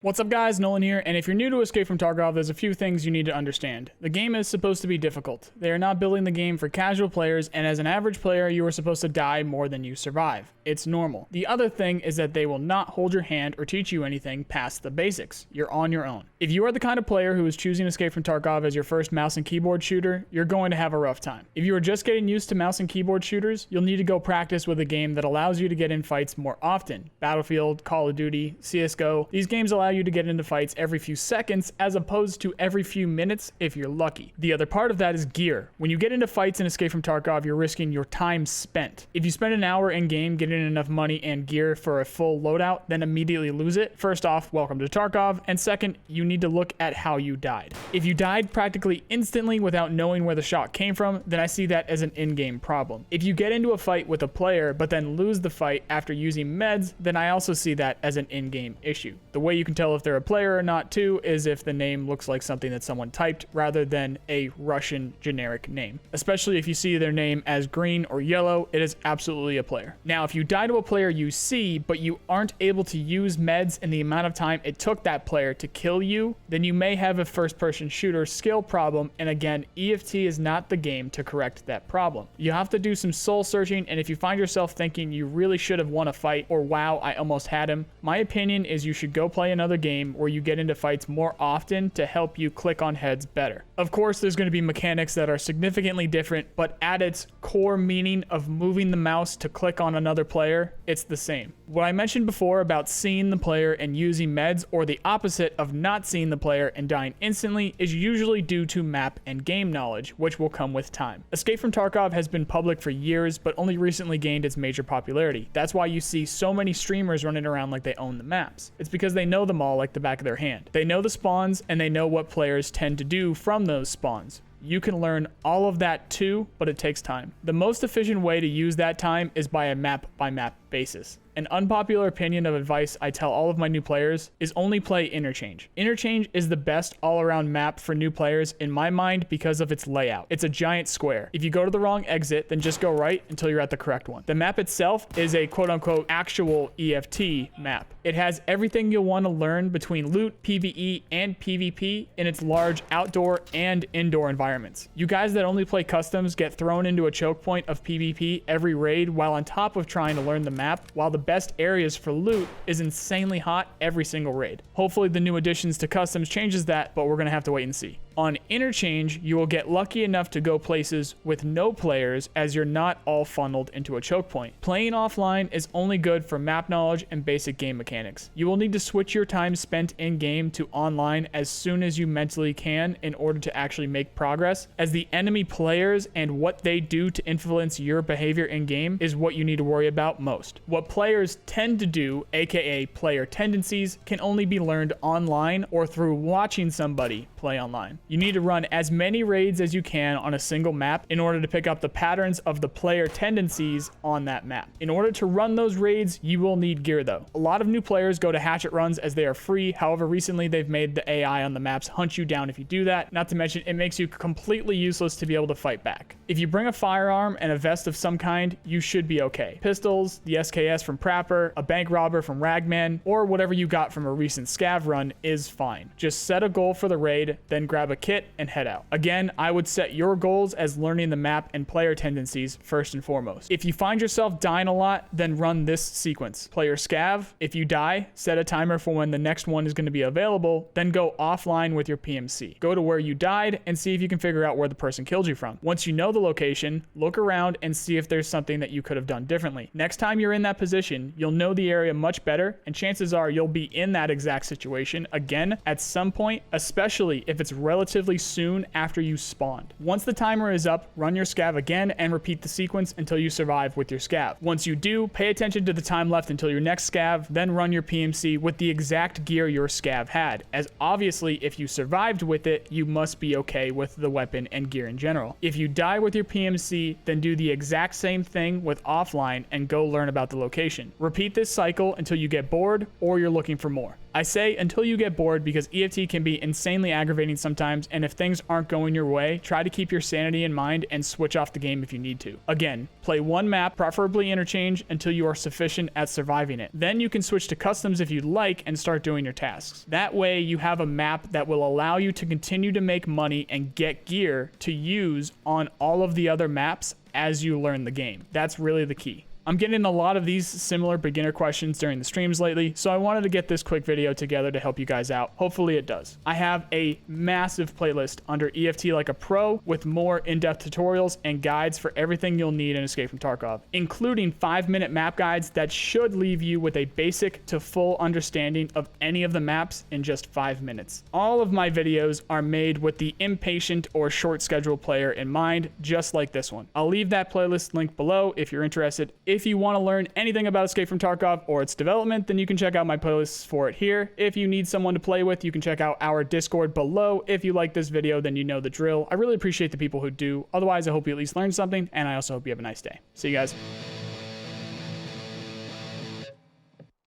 What's up guys, Nolan here, and if you're new to Escape from Tarkov, there's a few things you need to understand. The game is supposed to be difficult. They are not building the game for casual players, and as an average player, you are supposed to die more than you survive. It's normal. The other thing is that they will not hold your hand or teach you anything past the basics. You're on your own. If you are the kind of player who is choosing Escape from Tarkov as your first mouse and keyboard shooter, you're going to have a rough time. If you are just getting used to mouse and keyboard shooters, you'll need to go practice with a game that allows you to get in fights more often. Battlefield, Call of Duty, CSGO, these games allow you to get into fights every few seconds as opposed to every few minutes if you're lucky. The other part of that is gear. When you get into fights in Escape from Tarkov, you're risking your time spent. If you spend an hour in game getting enough money and gear for a full loadout, then immediately lose it, first off, welcome to Tarkov, and second, you need to look at how you died. If you died practically instantly without knowing where the shot came from, then I see that as an in-game problem. If you get into a fight with a player but then lose the fight after using meds, then I also see that as an in-game issue. The way you can tell if they're a player or not too is if the name looks like something that someone typed rather than a Russian generic name. Especially if you see their name as green or yellow, it is absolutely a player. Now, if you die to a player you see, but you aren't able to use meds in the amount of time it took that player to kill you, then you may have a first-person shooter skill problem, and again, EFT is not the game to correct that problem. You have to do some soul searching, and if you find yourself thinking you really should have won a fight, or wow, I almost had him, my opinion is you should go play another game where you get into fights more often to help you click on heads better. Of course, there's going to be mechanics that are significantly different, but at its core meaning of moving the mouse to click on another player, it's the same. What I mentioned before about seeing the player and using meds, or the opposite of not seeing the player and dying instantly, is usually due to map and game knowledge, which will come with time. Escape from Tarkov has been public for years, but only recently gained its major popularity. That's why you see so many streamers running around like they own the maps. It's because they know them all like the back of their hand. They know the spawns, and they know what players tend to do from those spawns. You can learn all of that too, but it takes time. The most efficient way to use that time is by a map-by-map basis. An unpopular opinion of advice I tell all of my new players is only play Interchange. Interchange is the best all-around map for new players in my mind because of its layout. It's a giant square. If you go to the wrong exit, then just go right until you're at the correct one. The map itself is a quote-unquote actual EFT map. It has everything you'll want to learn between loot, PvE, and PvP in its large outdoor and indoor environments. You guys that only play customs get thrown into a choke point of PvP every raid while on top of trying to learn the map, while the best areas for loot is insanely hot every single raid. Hopefully the new additions to customs changes that, but we're gonna have to wait and see. On Interchange, you will get lucky enough to go places with no players as you're not all funneled into a choke point. Playing offline is only good for map knowledge and basic game mechanics. You will need to switch your time spent in-game to online as soon as you mentally can in order to actually make progress, as the enemy players and what they do to influence your behavior in-game is what you need to worry about most. What players tend to do, aka player tendencies, can only be learned online or through watching somebody play online. You need to run as many raids as you can on a single map in order to pick up the patterns of the player tendencies on that map. In order to run those raids, you will need gear though. A lot of new players go to hatchet runs as they are free. However, recently they've made the AI on the maps hunt you down if you do that. Not to mention, it makes you completely useless to be able to fight back. If you bring a firearm and a vest of some kind, you should be okay. Pistols, the SKS from Prapper, a bank robber from Ragman, or whatever you got from a recent scav run is fine. Just set a goal for the raid, then grab a kit and head out. Again, I would set your goals as learning the map and player tendencies first and foremost. If you find yourself dying a lot, then run this sequence. Player scav. If you die, set a timer for when the next one is going to be available, then go offline with your PMC. Go to where you died and see if you can figure out where the person killed you from. Once you know the location, look around and see if there's something that you could have done differently. Next time you're in that position, you'll know the area much better, and chances are you'll be in that exact situation again at some point, especially if it's relatively soon after you spawned. Once the timer is up, run your scav again and repeat the sequence until you survive with your scav. Once you do, pay attention to the time left until your next scav, then run your PMC with the exact gear your scav had, as obviously if you survived with it, you must be okay with the weapon and gear in general. If you die with your PMC, then do the exact same thing with offline and go learn about the location. Repeat this cycle until you get bored or you're looking for more. I say until you get bored because EFT can be insanely aggravating sometimes, and if things aren't going your way, try to keep your sanity in mind and switch off the game if you need to. Again, play one map, preferably interchange, until you are sufficient at surviving it. Then you can switch to customs if you'd like and start doing your tasks. That way you have a map that will allow you to continue to make money and get gear to use on all of the other maps as you learn the game. That's really the key. I'm getting a lot of these similar beginner questions during the streams lately, so I wanted to get this quick video together to help you guys out. Hopefully it does. I have a massive playlist under EFT Like a Pro with more in-depth tutorials and guides for everything you'll need in Escape from Tarkov, including 5-minute map guides that should leave you with a basic to full understanding of any of the maps in just 5 minutes. All of my videos are made with the impatient or short schedule player in mind, just like this one. I'll leave that playlist link below if you're interested. If you want to learn anything about Escape from Tarkov or its development, then you can check out my playlists for it here. If you need someone to play with, you can check out our Discord below. If you like this video, then you know the drill. I really appreciate the people who do. Otherwise, I hope you at least learned something, and I also hope you have a nice day. See you guys.